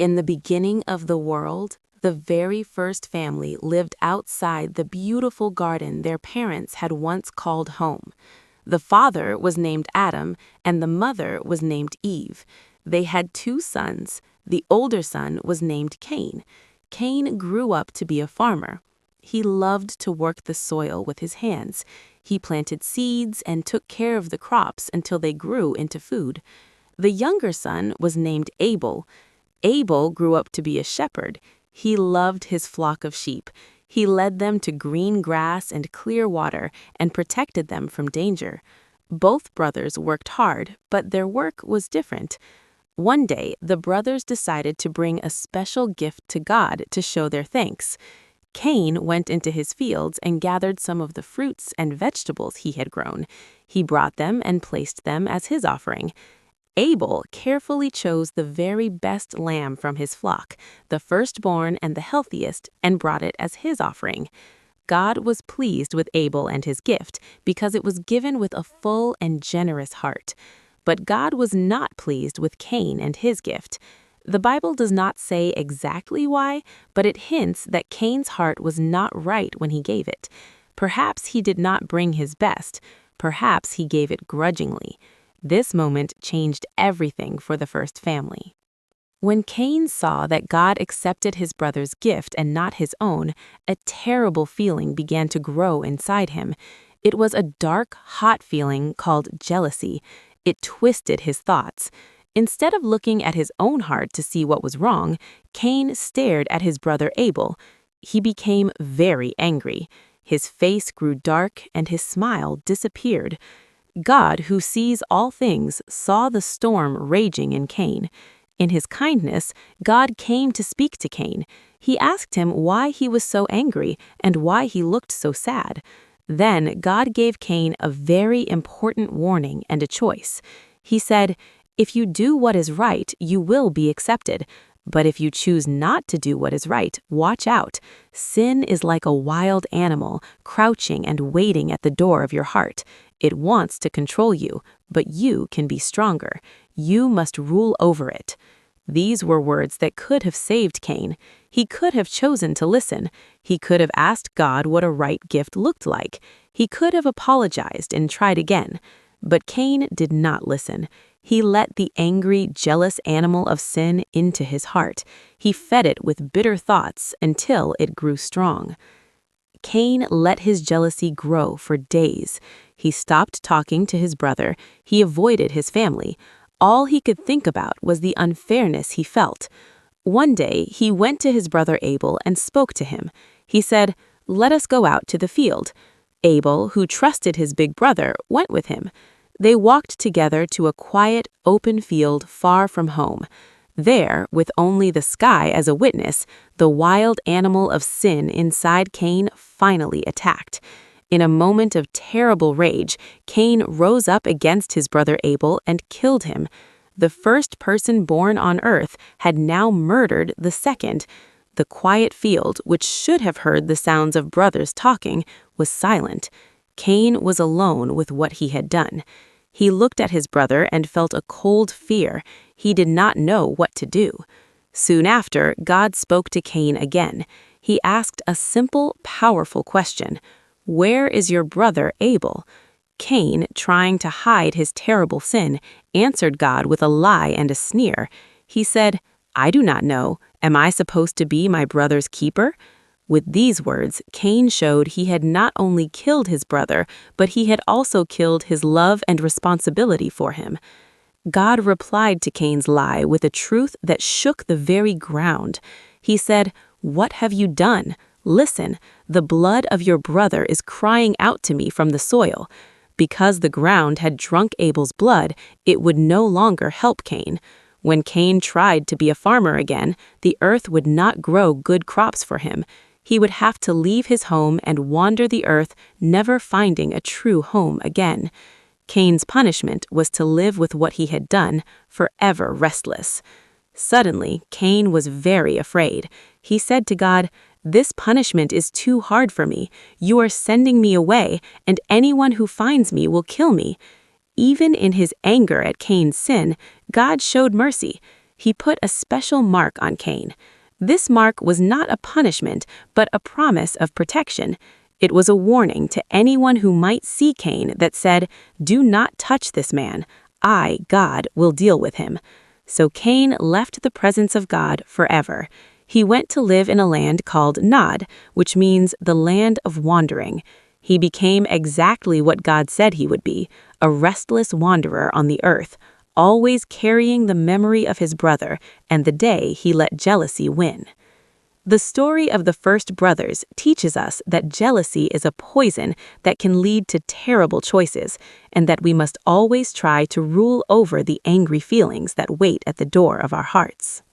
In the beginning of the world, the very first family lived outside the beautiful garden their parents had once called home. The father was named Adam, and the mother was named Eve. They had two sons. The older son was named Cain. Cain grew up to be a farmer. He loved to work the soil with his hands. He planted seeds and took care of the crops until they grew into food. The younger son was named Abel. Abel grew up to be a shepherd. He loved his flock of sheep. He led them to green grass and clear water and protected them from danger. Both brothers worked hard, but their work was different. One day, the brothers decided to bring a special gift to God to show their thanks. Cain went into his fields and gathered some of the fruits and vegetables he had grown. He brought them and placed them as his offering. Abel carefully chose the very best lamb from his flock, the firstborn and the healthiest, and brought it as his offering. God was pleased with Abel and his gift because it was given with a full and generous heart. But God was not pleased with Cain and his gift. The Bible does not say exactly why, but it hints that Cain's heart was not right when he gave it. Perhaps he did not bring his best. Perhaps he gave it grudgingly. This moment changed everything for the first family. When Cain saw that God accepted his brother's gift and not his own, a terrible feeling began to grow inside him. It was a dark, hot feeling called jealousy. It twisted his thoughts. Instead of looking at his own heart to see what was wrong, Cain stared at his brother Abel. He became very angry. His face grew dark and his smile disappeared. God, who sees all things, saw the storm raging in Cain. In his kindness, God came to speak to Cain. He asked him why he was so angry and why he looked so sad. Then God gave Cain a very important warning and a choice. He said, "If you do what is right, you will be accepted. But if you choose not to do what is right, watch out. Sin is like a wild animal, crouching and waiting at the door of your heart. It wants to control you, but you can be stronger. You must rule over it." These were words that could have saved Cain. He could have chosen to listen. He could have asked God what a right gift looked like. He could have apologized and tried again. But Cain did not listen. He let the angry, jealous animal of sin into his heart. He fed it with bitter thoughts until it grew strong. Cain let his jealousy grow for days. He stopped talking to his brother. He avoided his family. All he could think about was the unfairness he felt. One day, he went to his brother Abel and spoke to him. He said, "Let us go out to the field." Abel, who trusted his big brother, went with him. They walked together to a quiet, open field far from home. There, with only the sky as a witness, the wild animal of sin inside Cain finally attacked. In a moment of terrible rage, Cain rose up against his brother Abel and killed him. The first person born on earth had now murdered the second. The quiet field, which should have heard the sounds of brothers talking, was silent. Cain was alone with what he had done. He looked at his brother and felt a cold fear. He did not know what to do. Soon after, God spoke to Cain again. He asked a simple, powerful question. "Where is your brother Abel?" Cain, trying to hide his terrible sin, answered God with a lie and a sneer. He said, "I do not know. Am I supposed to be my brother's keeper?" With these words, Cain showed he had not only killed his brother, but he had also killed his love and responsibility for him. God replied to Cain's lie with a truth that shook the very ground. He said, "What have you done? Listen, the blood of your brother is crying out to me from the soil." Because the ground had drunk Abel's blood, it would no longer help Cain. When Cain tried to be a farmer again, the earth would not grow good crops for him. He would have to leave his home and wander the earth, never finding a true home again. Cain's punishment was to live with what he had done, forever restless. Suddenly, Cain was very afraid. He said to God, "This punishment is too hard for me. You are sending me away, and anyone who finds me will kill me." Even in his anger at Cain's sin, God showed mercy. he put a special mark on Cain. This mark was not a punishment, but a promise of protection. It was a warning to anyone who might see Cain that said, "Do not touch this man. I, God, will deal with him." So Cain left the presence of God forever. He went to live in a land called Nod, which means the land of wandering. He became exactly what God said he would be, a restless wanderer on the earth, always carrying the memory of his brother and the day he let jealousy win. The story of the first brothers teaches us that jealousy is a poison that can lead to terrible choices, and that we must always try to rule over the angry feelings that wait at the door of our hearts.